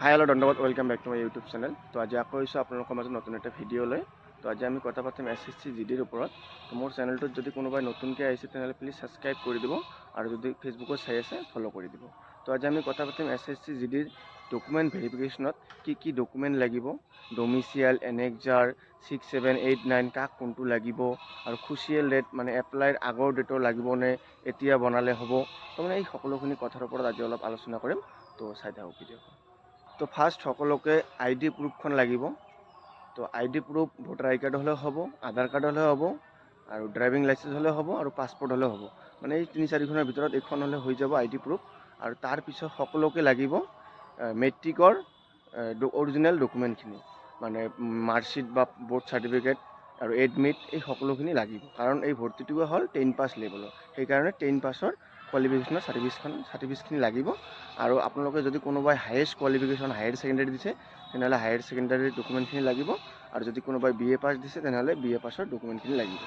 হাই hello' ধন্যবাদ, welcome back to my YouTube channel. তো আজি আকৌ আহিছোঁ আপোনালোকৰ মাজত নতুন এটা ভিডিঅ' লৈ। তো আজি আমি কথা পাতিম SSC GDৰ ওপৰত। তো মোৰ চেনেলটোত যদি কোনোবাই নতুনকৈ আহিছে তেনেহ'লে প্লিজ ছাবস্ক্ৰাইব কৰি দিব, আৰু যদি ফেচবুকত চাই আছে ফ'ল' কৰি দিব। তো আজি আমি কথা পাতিম SSC GDৰ ডকুমেণ্ট ভেৰিফিকেশ্যনত কি ডকুমেণ্ট লাগিব, ডমিচিয়েল, এনেক্সাৰ, 6, 7, 8, 9 কাক কোনটো লাগিব, আৰু খুচিয়েল ডেট মানে এপ্লাইৰ আগৰ ডেটৰ লাগিবনে এতিয়া বনালে হ'ব। তো মানে এই সকলোখিনি কথাৰ ওপৰত আজি অলপ আলোচনা কৰিম। তো চাই থাকক ভিডিঅ'খন। তো ফাৰ্ষ্ট সকলোকে ID প্ৰুফখন লাগিব। তো ID প্ৰুফ ভোটাৰ আই কাৰ্ড হ'লেও হ'ব, আধাৰ কাৰ্ড হ'লেও হ'ব, আৰু ড্ৰাইভিং লাইচেঞ্চ হ'লেও হ'ব, আৰু পাছপৰ্ট হ'লেও হ'ব। মানে এই 3-4খনৰ ভিতৰত এইখন হ'লে হৈ যাব ID প্ৰুফ। আৰু তাৰপিছত সকলোকে লাগিব মেট্ৰিকৰ অৰিজিনেল ডকুমেণ্টখিনি, মানে মাৰ্কশ্বিট বা বৰ্ড চাৰ্টিফিকেট আৰু এডমিট, এই সকলোখিনি লাগিব। কাৰণ এই ভৰ্তিটোৱে হ'ল 10 পাছ লেভেলৰ, সেইকাৰণে 10 পাছৰ কোৱালিফিকেশ্যনৰ চাৰ্টিফিকেটখিনি লাগিব। আৰু আপোনালোকে যদি কোনোবাই হায়েষ্ট কোৱালিফিকেশ্যন হায়াৰ ছেকেণ্ডেৰী দিছে তেনেহ'লে হায়াৰ ছেকেণ্ডাৰীৰ ডকুমেণ্টখিনি লাগিব, আৰু যদি কোনোবাই BA পাছ দিছে তেনেহ'লে BA পাছৰ ডকুমেণ্টখিনি লাগিব।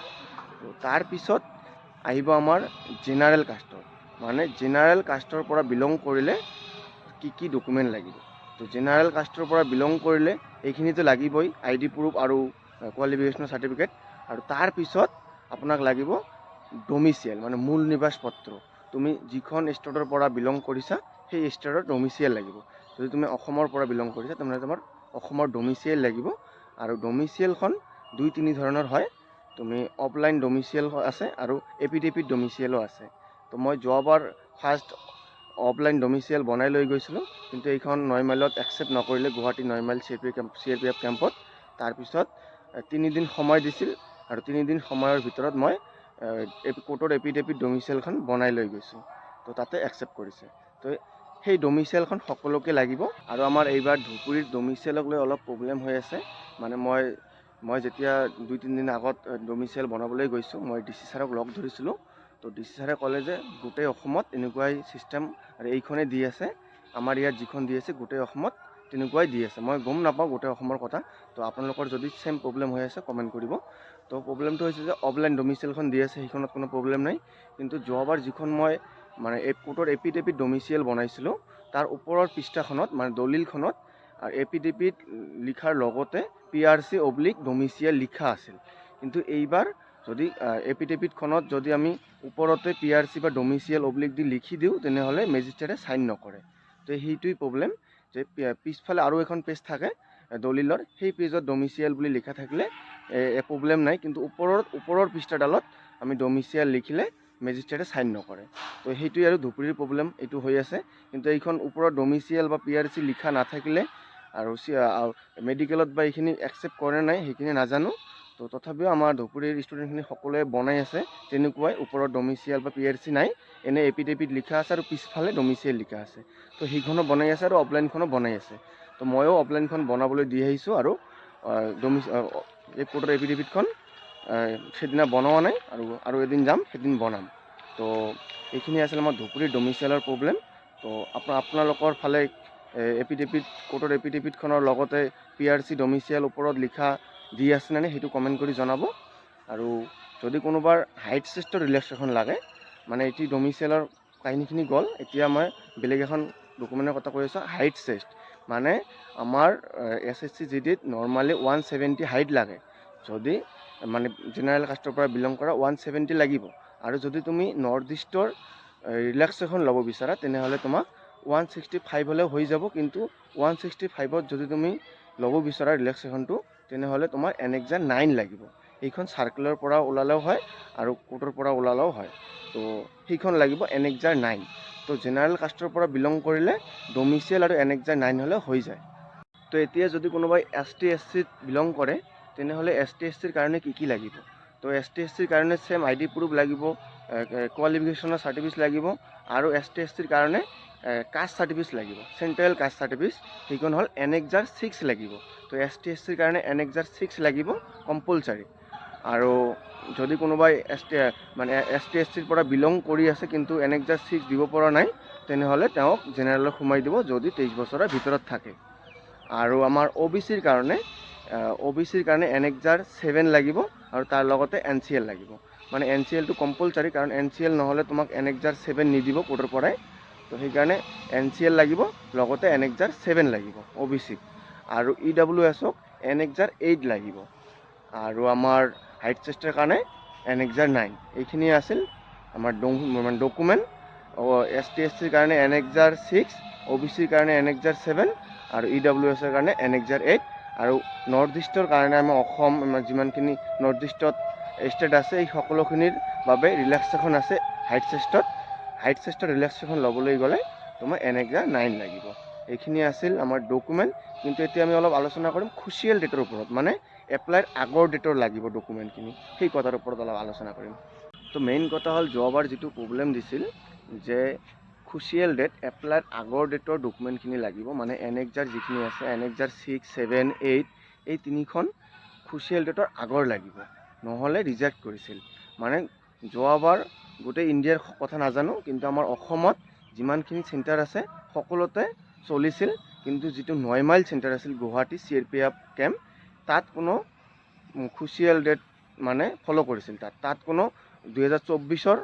তো তাৰপিছত আহিব আমাৰ জেনাৰেল কাষ্টৰ, মানে জেনাৰেল কাষ্টৰ পৰা বিলং কৰিলে কি ডকুমেণ্ট লাগিব। তো জেনাৰেল কাষ্টৰ পৰা বিলং কৰিলে এইখিনিতো লাগিবই, ID প্ৰুফ আৰু কোৱালিফিকেশ্যনৰ চাৰ্টিফিকেট। আৰু তাৰপিছত আপোনাক লাগিব ডমিচিয়েল, মানে মূল নিবাস পত্ৰ। তুমি যিখন ষ্টেটৰ পৰা বিলং কৰিছা সেই ষ্টেটৰ ডমিচিয়েল লাগিব। যদি তুমি অসমৰ পৰা বিলং কৰিছা তেনেহ'লে তোমাৰ অসমৰ ডমিচিয়েল লাগিব। আৰু ডমিচিয়েলখন 2-3 ধৰণৰ হয়। তুমি অফলাইন ডমিচিয়েল আছে আৰু এপিডেপিড ডমিচিয়েলো আছে। তো মই যোৱাবাৰ ফাৰ্ষ্ট অফলাইন ডমিচিয়েল বনাই লৈ গৈছিলোঁ, কিন্তু এইখন 9 মাইলত একচেপ্ট নকৰিলে, গুৱাহাটী 9 মাইল CRPF কেম্পত। তাৰপিছত 3 দিন সময় দিছিল, আৰু 3 দিন সময়ৰ ভিতৰত মই কোৰ্টৰ এপিডেপিড ডমিচিয়েলখন বনাই লৈ গৈছোঁ। তো তাতে একচেপ্ট কৰিছে। তো সেই ডমিচিয়েলখন সকলোকে লাগিব। আৰু আমাৰ এইবাৰ ধুবুৰীৰ ডমিচিয়েলক লৈ অলপ প্ৰব্লেম হৈ আছে। মানে মই যেতিয়া 2-3 দিন আগত ডমিচিয়েল বনাবলৈ গৈছোঁ, মই DC ছাৰক লগ ধৰিছিলোঁ। তো DC ছাৰে ক'লে যে গোটেই অসমত এনেকুৱাই ছিষ্টেম, আৰু এইখনেই দি আছে, আমাৰ ইয়াত যিখন দি আছে গোটেই অসমত তেনেকুৱাই দি আছে। মই গম নাপাওঁ গোটেই অসমৰ কথা। তো আপোনালোকৰ যদি ছেম প্ৰব্লেম হৈ আছে কমেণ্ট কৰিব। তো প্ৰব্লেমটো হৈছে যে অফলাইন ডমিচিয়েলখন দি আছে, সেইখনত কোনো প্ৰব্লেম নাই। কিন্তু যোৱাবাৰ যিখন মই মানে কোৰ্টৰ এপিডেপিড ডমিচিয়েল বনাইছিলোঁ, তাৰ ওপৰৰ পৃষ্ঠাখনত মানে দলিলখনত এপিডেপিড লিখাৰ লগতে PRC/ডমিচিয়েল লিখা আছিল। কিন্তু এইবাৰ যদি এপিডেপিডখনত যদি আমি ওপৰতে PRC বা ডমিচিয়েল অব্লিক দি লিখি দিওঁ তেনেহ'লে মেজিষ্ট্ৰেটে চাইন নকৰে। তো সেইটোৱেই প্ৰব্লেম, যে পিছফালে আৰু এখন পেজ থাকে দলিলৰ, সেই পেজত ডমিচিয়েল বুলি লিখা থাকিলে প্ৰব্লেম নাই। কিন্তু ওপৰৰ পৃষ্ঠাডালত আমি ডমিচিয়েল লিখিলে মেজিষ্ট্ৰেটে চাইন নকৰে। তো সেইটোৱে আৰু ধুবুৰীৰ প্ৰব্লেম এইটো হৈ আছে। কিন্তু এইখন ওপৰত ডমিচিয়েল বা PRC লিখা নাথাকিলে, আৰু মেডিকেলত বা এইখিনি একচেপ্ট কৰে নাই সেইখিনি নাজানো। তো তথাপিও আমাৰ ধুবুৰীৰ ষ্টুডেণ্টখিনি সকলোৱে বনাই আছে তেনেকুৱাই, ওপৰত ডমিচিয়েল বা PRC নাই, এনে এপিডেপিড লিখা আছে আৰু পিছফালে ডমিচিয়েল লিখা আছে। তো সেইখনো বনাই আছে আৰু অফলাইনখনো বনাই আছে। তো ময়ো অফলাইনখন বনাবলৈ দি আহিছোঁ, আৰু এই কোৰ্টৰ এপিডেপিডখন সেইদিনা বনোৱা নাই, আৰু এদিন যাম সেইদিন বনাম। তো এইখিনি আছিল আমাৰ ধুবুৰীৰ ডমিচিয়েলৰ প্ৰব্লেম। তো আপোনালোকৰ ফালে কোৰ্টৰ এপিডেপিডখনৰ লগতে PRC ডমিচিয়েল ওপৰত লিখা দি আছে নে সেইটো কমেণ্ট কৰি জনাব। আৰু যদি কোনোবাৰ হাইট চেষ্টৰ ৰিলেক্সেশ্যন লাগে, মানে এটি ডমিচিয়েলৰ কাহিনীখিনি গ'ল, এতিয়া মই বেলেগ এখন ডকুমেণ্টৰ কথা কৈ আছোঁ। হাইট চেষ্ট মানে আমাৰ SSC GDত নৰ্মালি 170 হাইট লাগে। যদি মানে জেনেৰেল কাষ্টৰ পৰা বিলং কৰা 170 লাগিব। আৰু যদি তুমি নৰ্থ ইষ্টৰ ৰিলেক্সেশ্যন ল'ব বিচাৰা তেনেহ'লে তোমাক 165 হ'লেও হৈ যাব। কিন্তু 165ত যদি তুমি ল'ব বিচৰা ৰিলেক্সেশ্যনটো তেনেহ'লে তোমাৰ এনেক্সাৰ 9 লাগিব। এইখন চাৰ্কুলাৰ পৰা ওলালেও হয় আৰু কোৰ্টৰ পৰা ওলালেও হয়। তো সেইখন লাগিব এনেক্সাৰ 9। তো জেনেৰেল কাষ্টৰ পৰা বিলং কৰিলে ডমিচিয়েল আৰু এনেক্সাৰ 9 হ'লে হৈ যায়। তো এতিয়া যদি কোনোবাই ST SCত বিলং কৰে তেনেহ'লে ST SCৰ কাৰণে কি লাগিব। তো ST SCৰ কাৰণে ছেম ID প্ৰুফ লাগিব, কোৱালিফিকেশ্যনৰ চাৰ্টিফিকেট লাগিব, আৰু ST SCৰ কাৰণে কাষ্ট চাৰ্টিফিকেট লাগিব, চেণ্ট্ৰেল কাষ্ট চাৰ্টিফিকেট। সেইখন হ'ল এনেক্সাৰ 6 লাগিব। তো ST SCৰ কাৰণে এনেক্সাৰ 6 লাগিব কম্পালচাৰী। আৰু যদি কোনোবাই ST SCৰ পৰা বিলং কৰি আছে কিন্তু এনেক্সাৰ 6 দিব পৰা নাই তেনেহ'লে তেওঁক জেনেৰেলত সোমাই দিব, যদি 23 বছৰৰ ভিতৰত থাকে। আৰু আমাৰ OBCৰ কাৰণে এনেক্সাৰ 7 লাগিব, আৰু তাৰ লগতে NCL লাগিব। মানে NCLটো কম্পালচাৰী, কাৰণ NCL নহ'লে তোমাক এনেক্সাৰ 7 নিদিব কোৰ্টৰ পৰাই। তো সেইকাৰণে NCL লাগিব, লগতে NXR 7 লাগিব OBC, আৰু EWSক NXR 8 লাগিব, আৰু আমাৰ হাইট চেষ্টৰ কাৰণে NXR 9। এইখিনি আছিল আমাৰ ডকুমেণ্ট। ST/SCৰ কাৰণে NXR 6, OBCৰ কাৰণে NXR 7, আৰু EWSৰ কাৰণে NXR 8। আৰু নৰ্থ ইষ্টৰ কাৰণে আমি অসম যিমানখিনি নৰ্থ ইষ্টত ষ্টেট আছে এই সকলোখিনিৰ বাবে ৰিলেক্সেশ্যন আছে হাইট চেষ্টত ৰিলেক্সেশ্যন ল'বলৈ গ'লে তোমাৰ NXR 9 লাগিব। এইখিনি আছিল আমাৰ ডকুমেণ্ট। কিন্তু এতিয়া আমি অলপ আলোচনা কৰিম ক্ৰুচিয়েল ডেটৰ ওপৰত, মানে এপ্লাইৰ আগৰ ডেটৰ লাগিব ডকুমেণ্টখিনি, সেই কথাৰ ওপৰত অলপ আলোচনা কৰিম। তো মেইন কথা হ'ল যোৱাবাৰ যিটো প্ৰব্লেম দিছিল যে ক্ৰুচিয়েল ডেট এপ্লাইৰ আগৰ ডেটৰ ডকুমেণ্টখিনি লাগিব, মানে NXR যিখিনি আছে NXR 6, 7, 8 এই তিনিখন ক্ৰুচিয়েল ডেটৰ আগৰ লাগিব, নহ'লে ৰিজেক্ট কৰিছিল। মানে যোৱাবাৰ গোটেই ইণ্ডিয়াৰ কথা নাজানো, কিন্তু আমাৰ অসমত যিমানখিনি চেণ্টাৰ আছে সকলোতে চলিছিল। কিন্তু যিটো 9 মাইল চেণ্টাৰ আছিল গুৱাহাটী CRPF কেম্প, তাত কোনো ক্ৰুচিয়েল ডেট মানে ফ'ল' কৰিছিল। তাত কোনো 2024ৰ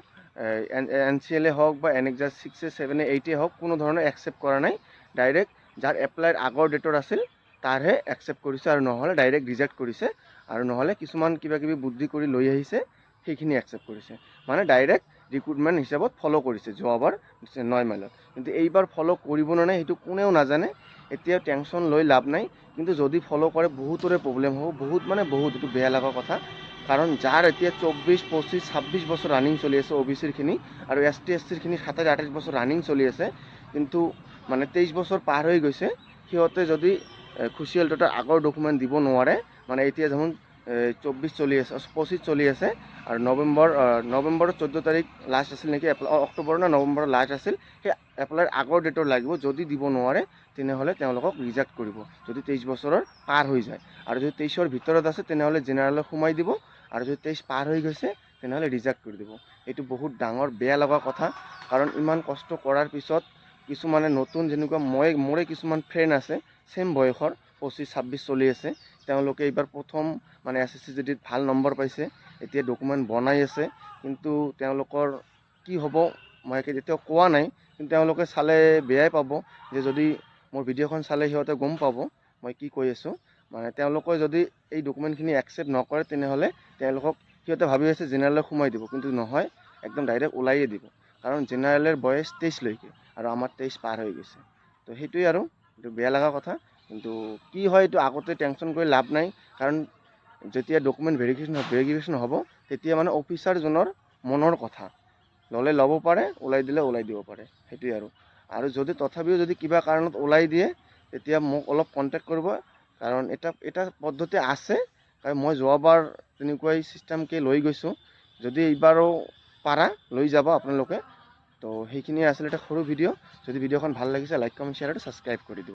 NCL হওক বা NXR 6, 7, 8 হওক কোনো ধৰণৰ একচেপ্ট কৰা নাই। ডাইৰেক্ট যাৰ এপ্লাইৰ আগৰ ডেটৰ আছিল তাৰহে একচেপ্ট কৰিছে, আৰু নহ'লে ডাইৰেক্ট ৰিজেক্ট কৰিছে, আৰু নহ'লে কিছুমান কিবাকিবি বুদ্ধি কৰি লৈ আহিছে সেইখিনি একচেপ্ট কৰিছে। মানে ডাইৰেক্ট ৰিক্ৰুটমেণ্ট হিচাপত ফ'ল' কৰিছে যোৱাবাৰ 9 মাইলত। কিন্তু এইবাৰ ফ'ল' কৰিব নে নাই সেইটো কোনেও নাজানে, এতিয়া টেনশ্যন লৈ লাভ নাই। কিন্তু যদি ফ'ল' কৰে বহুতৰে প্ৰব্লেম হ'ব, বহুত এইটো বেয়া লগা কথা। কাৰণ যাৰ এতিয়া 24, 25, 26 বছৰ ৰানিং চলি আছে OBCৰখিনি, আৰু ST/SCৰখিনি 27, 28 বছৰ ৰানিং চলি আছে, কিন্তু মানে 23 বছৰ পাৰ হৈ গৈছে, সিহঁতে যদি ক্ৰুচিয়েল ডেটৰ আগৰ ডকুমেণ্ট দিব নোৱাৰে, মানে এতিয়া যেমন 24 চলি আছে, 25 চলি আছে, আৰু নৱেম্বৰৰ 14 তাৰিখ লাষ্ট আছিল নেকি, অক্টোবৰ না নৱেম্বৰৰ লাষ্ট আছিল, সেই এপ্লাইৰ আগৰ ডেটৰ লাগিব। যদি দিব নোৱাৰে তেনেহ'লে তেওঁলোকক ৰিজেক্ট কৰিব, যদি 23 বছৰৰ পাৰ হৈ যায়। আৰু যদি 23ৰ ভিতৰত আছে তেনেহ'লে জেনেৰেলত সোমাই দিব, আৰু যদি 23 পাৰ হৈ গৈছে তেনেহ'লে ৰিজেক্ট কৰি দিব। এইটো বহুত ডাঙৰ বেয়া লগা কথা, কাৰণ ইমান কষ্ট কৰাৰ পিছত কিছুমানে নতুন, যেনেকুৱা মোৰে কিছুমান ফ্ৰেণ্ড আছে ছেম বয়সৰ, 25, 26 চলি আছে, তেওঁলোকে এইবাৰ প্ৰথম মানে SSC GDত ভাল নম্বৰ পাইছে, এতিয়া ডকুমেণ্ট বনাই আছে। কিন্তু তেওঁলোকৰ কি হ'ব মই এতিয়াও কোৱা নাই, কিন্তু তেওঁলোকে চালে বেয়াই পাব, যে যদি মোৰ ভিডিঅ'খন চালে সিহঁতে গম পাব মই কি কৈ আছোঁ। মানে তেওঁলোকে যদি এই ডকুমেণ্টখিনি একচেপ্ট নকৰে তেনেহ'লে সিহঁতে ভাবি আছে জেনেৰেলত সোমাই দিব, কিন্তু নহয়, একদম ডাইৰেক্ট ওলাইয়ে দিব। কাৰণ জেনেৰেলৰ বয়স 23 লৈকে, আৰু আমাৰ 23 পাৰ হৈ গৈছে। তো সেইটোৱে আৰু এইটো বেয়া লগা কথা। কিন্তু কি হয় এইটো আগতে টেনশ্যন কৰি লাভ নাই, কাৰণ যেতিয়া ডকুমেণ্ট ভেৰিফিকেশ্যন হ'ব তেতিয়া মানে অফিচাৰজনৰ মনৰ কথা, ল'লে ল'ব পাৰে, ওলাই দিলে ওলাই দিব পাৰে, সেইটোৱে আৰু যদি তথাপিও যদি কিবা কাৰণত ওলাই দিয়ে তেতিয়া মোক অলপ কণ্টেক্ট কৰিব, কাৰণ এটা পদ্ধতি আছে। মই যোৱাবাৰ তেনেকুৱাই চিষ্টেমকৈ লৈ গৈছোঁ, যদি এইবাৰো পাৰা লৈ যাব আপোনালোকে। তো সেইখিনিয়ে আছিলে এটা সৰু ভিডিঅ'। যদি ভিডিঅ'খন ভাল লাগিছে লাইক, কমেণ্ট, শ্বেয়াৰ আৰু ছাবস্ক্ৰাইব কৰি দিব।